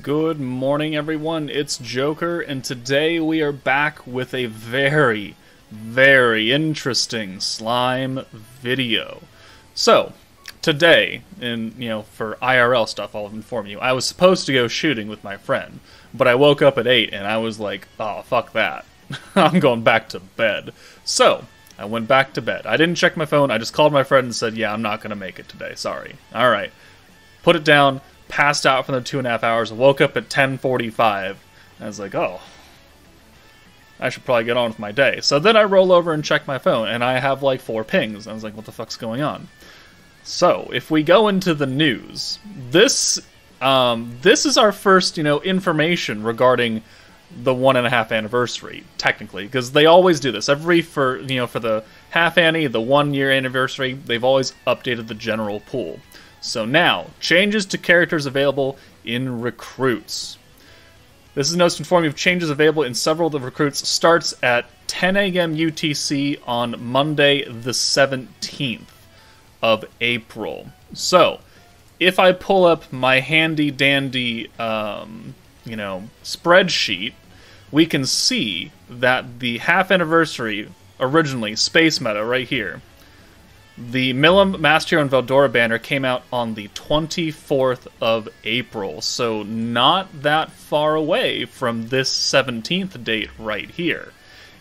Good morning, everyone. It's Joker, and today we are back with a very, very interesting slime video. So, today, for IRL stuff, I'll inform you, I was supposed to go shooting with my friend, but I woke up at 8 and I was like, oh, fuck that. I'm going back to bed. So, I went back to bed. I didn't check my phone, I just called my friend and said, yeah, I'm not going to make it today, sorry. Alright. Put it down. Passed out for the 2.5 hours, woke up at 10:45. I was like, oh, I should probably get on with my day. So then I roll over and check my phone, and I have like 4 pings. I was like, what the fuck's going on? So, if we go into the news, this is our first, information regarding the 1.5 anniversary, technically, because they always do this. For the half annie, the 1 year anniversary, they've always updated the general pool. So now, changes to characters available in recruits. This is notes to inform you of changes available in several of the recruits. Starts at 10 a.m. UTC on Monday the 17th of April. So, if I pull up my handy-dandy, spreadsheet, we can see that the half anniversary, originally, Space Meta, right here, the Milim, Master Hero, and Veldora banner came out on the 24th of April, so not that far away from this 17th date right here.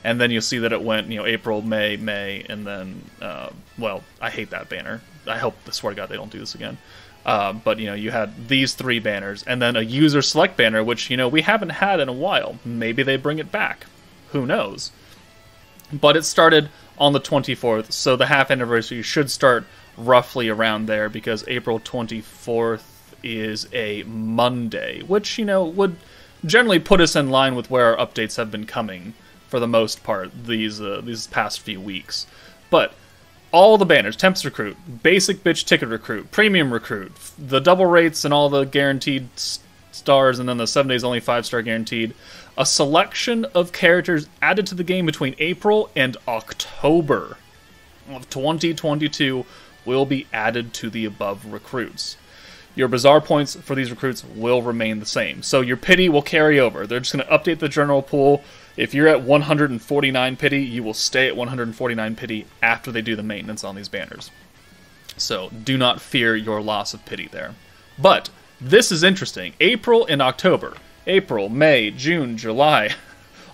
And then you'll see that it went, April, May, and then, I hate that banner. I swear to God, they don't do this again. But, you had these 3 banners, and then a user select banner, which, we haven't had in a while. Maybe they bring it back. Who knows? But it started on the 24th, so the half anniversary should start roughly around there, because April 24th is a Monday, which, would generally put us in line with where our updates have been coming, for the most part, these past few weeks. But all the banners, Temps Recruit, Basic Bitch Ticket Recruit, Premium Recruit, the double rates and all the guaranteed stars, and then the 7 days only 5-star guaranteed. A selection of characters added to the game between April and October of 2022 will be added to the above recruits. Your Bazaar points for these recruits will remain the same. So your pity will carry over. They're just going to update the general pool. If you're at 149 pity, you will stay at 149 pity after they do the maintenance on these banners. So do not fear your loss of pity there. But this is interesting. April and October. April, May, June, July,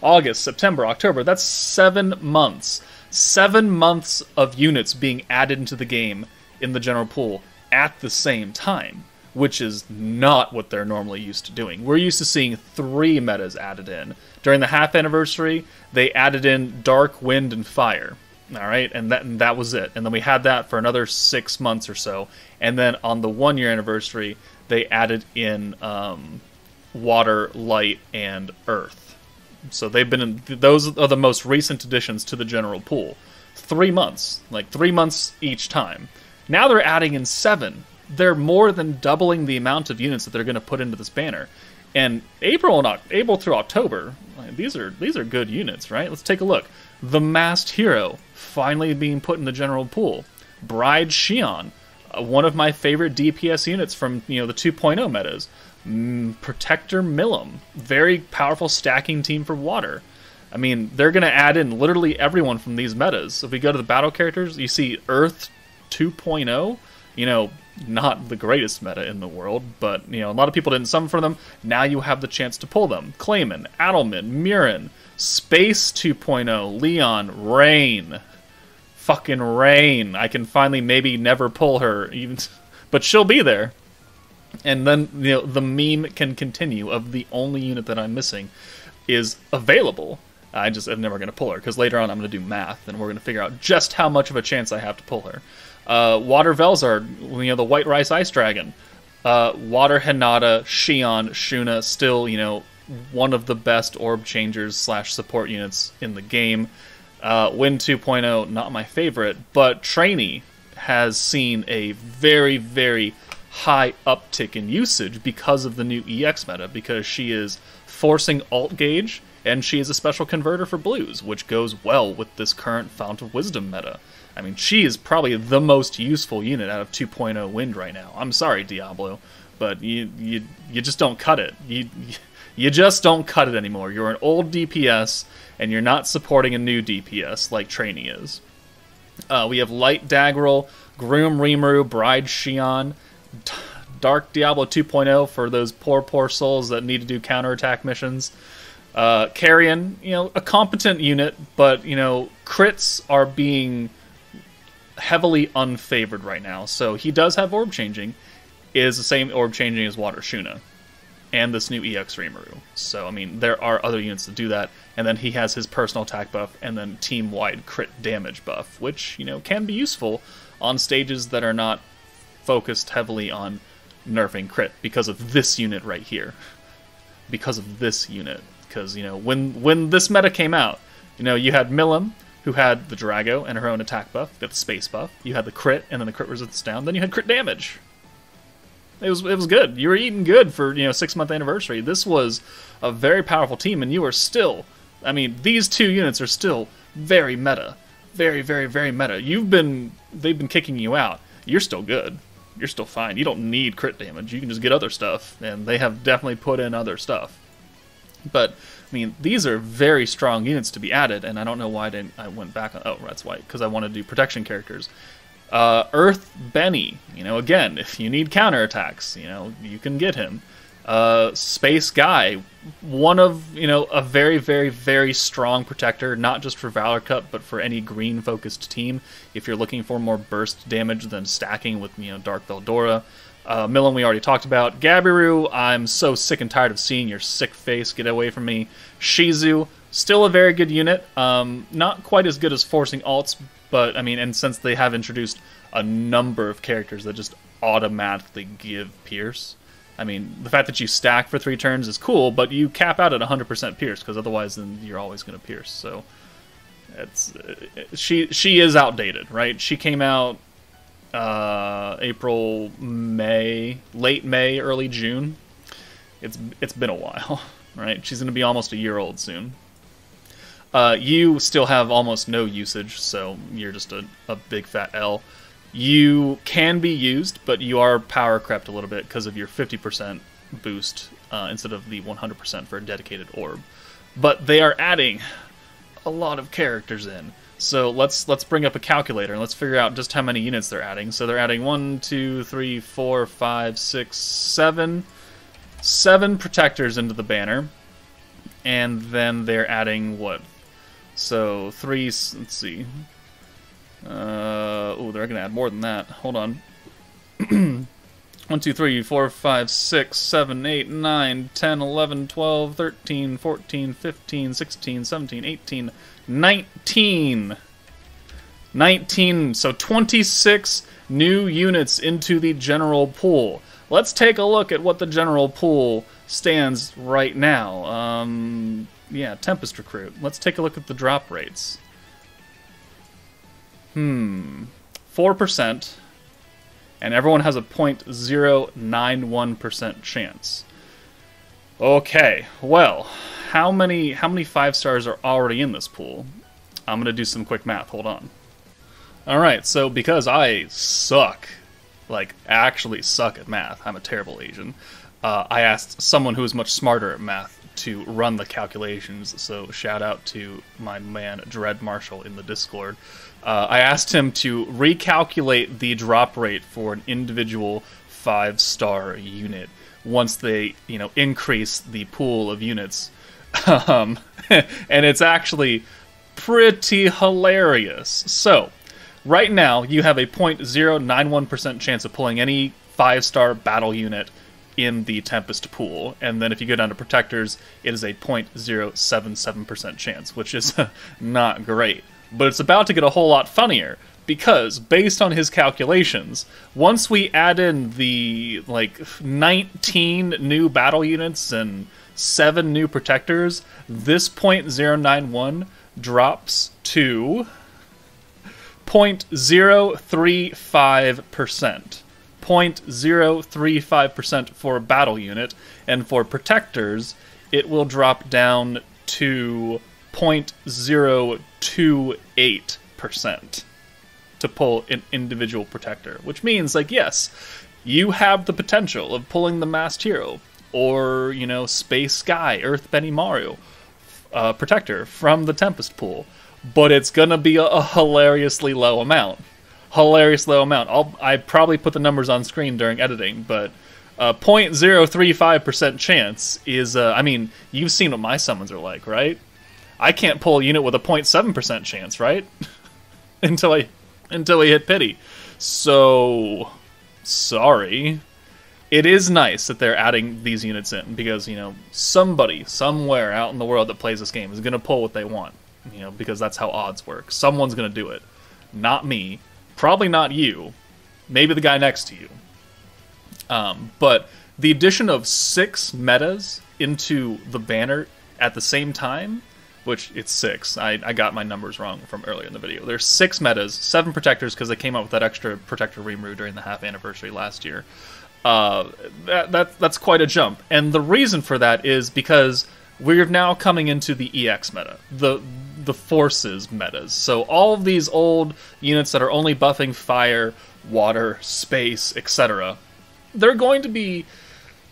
August, September, October. That's 7 months. 7 months of units being added into the game in the general pool at the same time, which is not what they're normally used to doing. We're used to seeing 3 metas added in. During the half anniversary, they added in Dark, Wind, and Fire. Alright, and that was it. And then we had that for another 6 months or so. And then on the 1 year anniversary, they added in Water, Light, and Earth. So they've been in, those are the most recent additions to the general pool. 3 months, like 3 months each time. Now they're adding in 7. They're more than doubling the amount of units that they're going to put into this banner. And April through October, these are good units, right? Let's take a look. The Masked Hero finally being put in the general pool. Bride Shion, one of my favorite DPS units from the 2.0 metas. Protector Milim, very powerful stacking team for water. I mean, they're going to add in literally everyone from these metas. So if we go to the battle characters, you see Earth 2.0, not the greatest meta in the world, but, a lot of people didn't summon for them. Now you have the chance to pull them. Clayman, Adelman, Murin, Space 2.0, Leon, Rain. Fucking Rain. I can finally maybe never pull her, even, but she'll be there. And then, the meme can continue of the only unit that I'm missing is available. I'm never going to pull her, because later on I'm going to do math, and we're going to figure out just how much of a chance I have to pull her. Water Velzard, the White Rice Ice Dragon. Water Hinata, Shion, Shuna, still, one of the best orb changers / support units in the game. Wind 2.0, not my favorite, but Trainee has seen a very, very high uptick in usage because of the new EX meta, because she is forcing alt gauge, and she is a special converter for blues, which goes well with this current Fount of Wisdom meta. I mean, she is probably the most useful unit out of 2.0 Wind right now. I'm sorry, Diablo, but you just don't cut it. You just don't cut it anymore. You're an old DPS, and you're not supporting a new DPS like Trainee is. We have Light Daggerel, Groom Rimuru, Bride Xion, Dark Diablo 2.0 for those poor souls that need to do counterattack missions. Carrion, a competent unit, but, crits are being heavily unfavored right now. So he does have orb changing. It is the same orb changing as Water Shuna and this new EX Rimuru. So, I mean, there are other units that do that. And then he has his personal attack buff and then team-wide crit damage buff, which, can be useful on stages that are not focused heavily on nerfing crit because of this unit right here. Because of this unit. Because, when this meta came out, you had Milim, who had the Drago and her own attack buff, got the space buff. You had the crit, and then the crit resistance down. Then you had crit damage. It was good. You were eating good for, 6-month anniversary. This was a very powerful team, and you are still... I mean, these two units are still very meta. Very, very, very meta. They've been kicking you out. You're still good. You're still fine. You don't need crit damage. You can just get other stuff, and they have definitely put in other stuff. But, I mean, these are very strong units to be added, and I don't know why I went back on... Oh, that's why, because I want to do protection characters. Earth Benny, again, if you need counterattacks, you can get him. Space Guy, one of, a very, very, very strong protector, not just for Valor Cup, but for any green-focused team, if you're looking for more burst damage than stacking with, Dark Veldora. Milim we already talked about. Gabiru, I'm so sick and tired of seeing your sick face. Get away from me. Shizu, still a very good unit. Not quite as good as forcing alts, but, I mean, and since they have introduced a number of characters that just automatically give Pierce, I mean, the fact that you stack for 3 turns is cool, but you cap out at 100% Pierce, because otherwise then you're always going to Pierce, so... She is outdated, right? She came out April, May, late May, early June. It's been a while, right? She's going to be almost a year old soon. You still have almost no usage, so you're just a big fat L. You can be used, but you are power crept a little bit because of your 50% boost instead of the 100% for a dedicated orb. But they are adding a lot of characters in. So let's bring up a calculator and let's figure out just how many units they're adding. So they're adding 1, 2, 3, 4, 5, 6, 7 protectors into the banner. And then they're adding what? So 3, let's see. Oh, they're going to add more than that. Hold on. 1, 2, 3, 4, 5, 6, 7, 8, 9, 10, 11, 12, 13, 14, 15, 16, 17, 18, 19. 19. So 26 new units into the general pool. Let's take a look at what the general pool stands right now. Yeah, Tempest Recruit. Let's take a look at the drop rates. 4%. And everyone has a 0.091% chance. Okay, well, how many 5 stars are already in this pool? I'm going to do some quick math, hold on. Alright, so because I suck, like actually suck at math, I'm a terrible Asian, I asked someone who is much smarter at math to run the calculations, so shout out to my man Dread Marshall in the Discord. I asked him to recalculate the drop rate for an individual 5-star unit once they, increase the pool of units. And it's actually pretty hilarious. So, right now, you have a 0.091% chance of pulling any 5-star battle unit in the Tempest pool, and then if you go down to Protectors, it is a 0.077% chance, which is not great. But it's about to get a whole lot funnier, because, based on his calculations, once we add in the, 19 new battle units and 7 new Protectors, this 0.091 drops to 0.035%. 0.035% for a battle unit, and for Protectors, it will drop down to 0.028% to pull an individual Protector. Which means, yes, you have the potential of pulling the Masked Hero, or, you know, Space Sky, Earth Benimaru, Protector from the Tempest pool. But it's gonna be a hilariously low amount. Hilarious low amount. I probably put the numbers on screen during editing, but 0.035% chance is, I mean, you've seen what my summons are like, right? I can't pull a unit with a 0.7% chance, right? until we hit pity. So, sorry. It is nice that they're adding these units in, because, you know, somebody, somewhere out in the world that plays this game is going to pull what they want. You know, because that's how odds work. Someone's going to do it. Not me. Probably not you. Maybe the guy next to you. But the addition of 6 metas into the banner at the same time, which it's 6. I got my numbers wrong from earlier in the video. There's 6 metas, 7 protectors, because they came out with that extra protector remove during the half anniversary last year. That's quite a jump. And the reason for that is because we're now coming into the EX meta. The forces metas. So all of these old units that are only buffing fire, water, space, etc., they're going to be,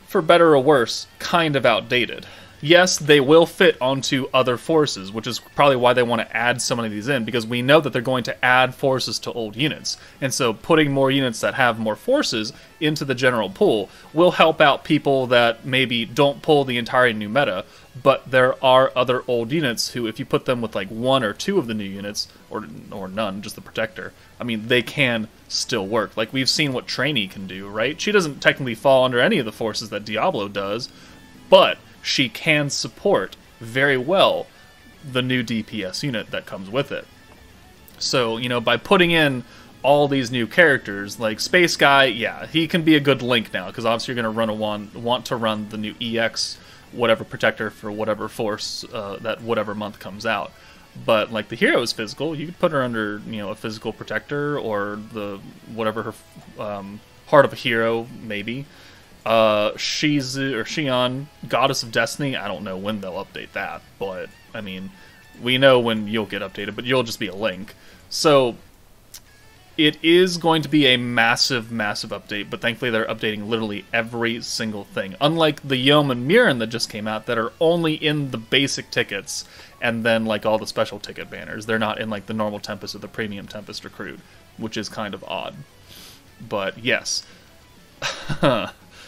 for better or worse, kind of outdated. Yes, they will fit onto other forces, which is probably why they want to add so many of these in, because we know that they're going to add forces to old units. And so putting more units that have more forces into the general pool will help out people that maybe don't pull the entire new meta, but there are other old units who, if you put them with like 1 or 2 of the new units, or none, just the Protector, I mean, they can still work. Like, we've seen what Trainee can do, right? She doesn't technically fall under any of the forces that Diablo does, but she can support very well the new DPS unit that comes with it. So, you know, by putting in all these new characters, like Space Guy, yeah, he can be a good link now, because obviously you're going to want to run the new EX whatever protector for whatever force that whatever month comes out. But like the hero is physical, you could put her under, you know, a physical protector, or the whatever her heart of a hero maybe. Xion, Goddess of Destiny, I don't know when they'll update that, but I mean, we know when you'll get updated, but you'll just be a link. So it is going to be a massive, massive update, but thankfully they're updating literally every single thing. Unlike the Yom and Mirren that just came out that are only in the basic tickets, and then like all the special ticket banners. They're not in like the normal Tempest or the premium Tempest recruit, which is kind of odd. But yes.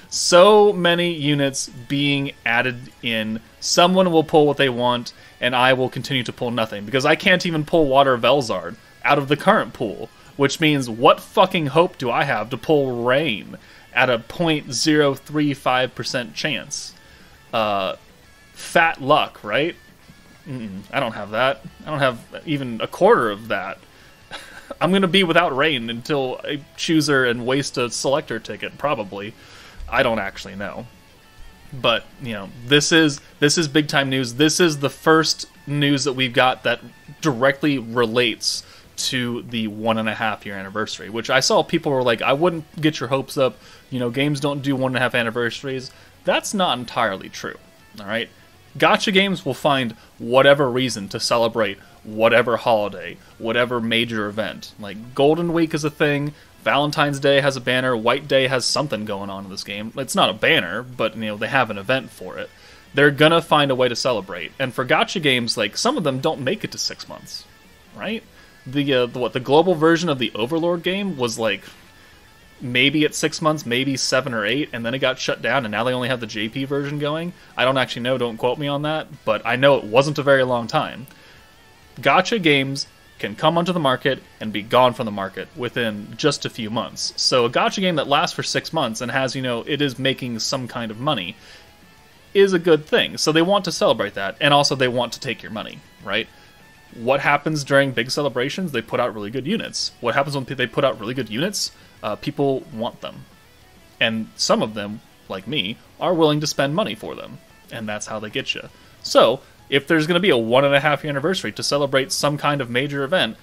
So many units being added in. Someone will pull what they want, and I will continue to pull nothing, because I can't even pull Water Velzard out of the current pool, which means what fucking hope do I have to pull Rain at a 0.035% chance? Fat luck, right? I don't have that. I don't have even a quarter of that. I'm going to be without Rain until I choose her and waste a selector ticket, probably. I don't actually know. But, you know, this is big time news. This is the first news that we've got that directly relates to the 1.5 year anniversary, which I saw people were like, I wouldn't get your hopes up. You know, games don't do 1.5 anniversaries. That's not entirely true. All right. Gacha games will find whatever reason to celebrate whatever holiday, whatever major event. Like, Golden Week is a thing, Valentine's Day has a banner, White Day has something going on in this game. It's not a banner, but, you know, they have an event for it. They're gonna find a way to celebrate. And for gacha games, like, some of them don't make it to 6 months, right? The global version of the Overlord game was, like, maybe at 6 months, maybe 7 or 8, and then it got shut down, and now they only have the JP version going. I don't actually know, don't quote me on that, but I know it wasn't a very long time. Gacha games can come onto the market and be gone from the market within just a few months. So a gacha game that lasts for 6 months and has, you know, it is making some kind of money is a good thing. So they want to celebrate that, and also they want to take your money, right? What happens during big celebrations? They put out really good units. What happens when they put out really good units? People want them. And some of them, like me, are willing to spend money for them. And that's how they get you. So, if there's going to be a 1.5 year anniversary to celebrate some kind of major event,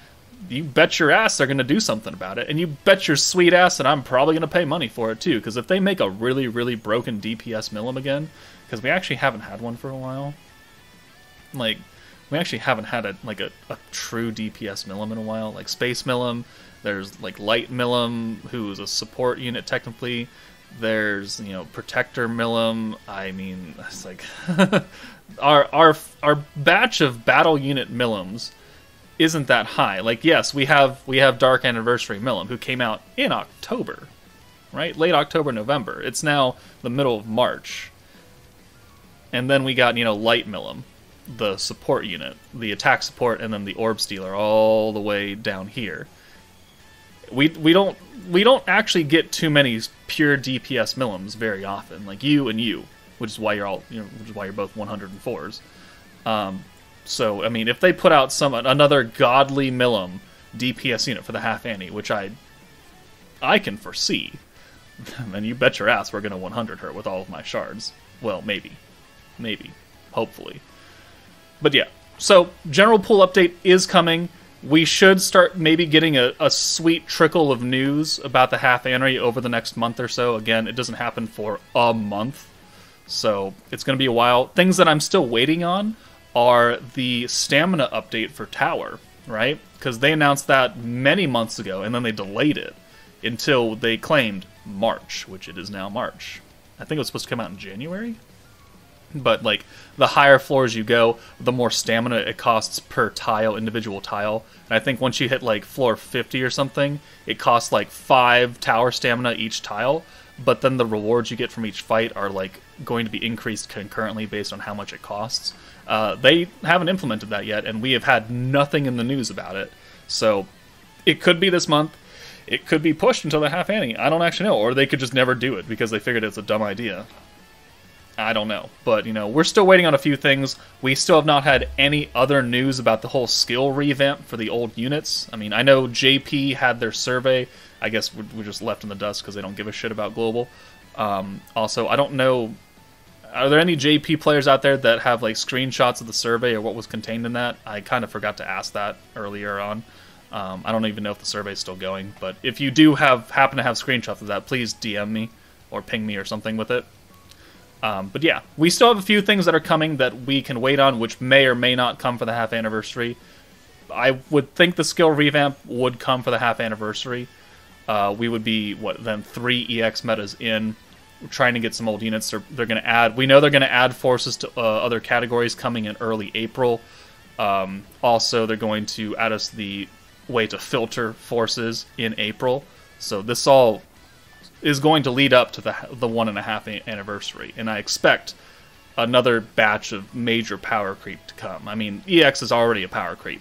you bet your ass they're going to do something about it. And you bet your sweet ass that I'm probably going to pay money for it too. Because if they make a really, really broken DPS Milim again, because we actually haven't had one for a while, like, we actually haven't had a true DPS Milim in a while. Like Space Milim, there's like Light Milim, who's a support unit technically. There's, you know, Protector Milim. I mean, it's like our batch of battle unit Milims isn't that high. Like, yes, we have Dark Anniversary Milim, who came out in October, right? Late October, November. It's now the middle of March. And then we got, you know, Light Milim, the support unit, the attack support, and then the Orb Stealer all the way down here. We don't actually get too many pure DPS Milims very often, like you and you, which is why you're all, you know, which is why you're both 104s. So I mean, if they put out another godly Milim DPS unit for the half annie, which I can foresee, then you bet your ass we're gonna 100 her with all of my shards. Well, maybe, hopefully. But yeah, so general pool update is coming. We should start maybe getting a sweet trickle of news about the half annie over the next month or so. Again, it doesn't happen for a month, so it's going to be a while. Things that I'm still waiting on are the stamina update for Tower, right? Because they announced that many months ago, and then they delayed it until they claimed March, which it is now March. I think it was supposed to come out in January? But, like, the higher floors you go, the more stamina it costs per tile, individual tile. And I think once you hit, like, floor 50 or something, it costs, like, 5 tower stamina each tile. But then the rewards you get from each fight are, like, going to be increased concurrently based on how much it costs. They haven't implemented that yet, and we have had nothing in the news about it. So, it could be this month. It could be pushed until the half annie. I don't actually know. Or they could just never do it because they figured it's a dumb idea. I don't know, but, you know, we're still waiting on a few things. We still have not had any other news about the whole skill revamp for the old units. I mean, I know JP had their survey. I guess we're just left in the dust because they don't give a shit about global. Also, I don't know, are there any JP players out there that have, like, screenshots of the survey or what was contained in that? I kind of forgot to ask that earlier on. I don't even know if the survey is still going, but if you do happen to have screenshots of that, please DM me or ping me or something with it. But yeah, we still have a few things that are coming that we can wait on, which may or may not come for the half anniversary. I would think the skill revamp would come for the half anniversary. We would be, then 3 EX metas in, trying to get some old units. They're going to add, we know they're going to add forces to other categories coming in early April. Also, they're going to add us the way to filter forces in April. So this all is going to lead up to the 1.5 anniversary, and I expect another batch of major power creep to come. I mean, EX is already a power creep.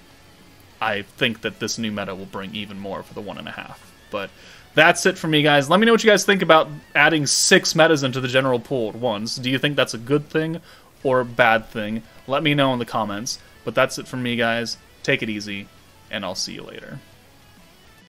I think that this new meta will bring even more for the 1.5. But that's it for me, guys. Let me know what you guys think about adding 6 metas into the general pool at once. Do you think that's a good thing or a bad thing? Let me know in the comments. But that's it for me, guys. Take it easy, and I'll see you later.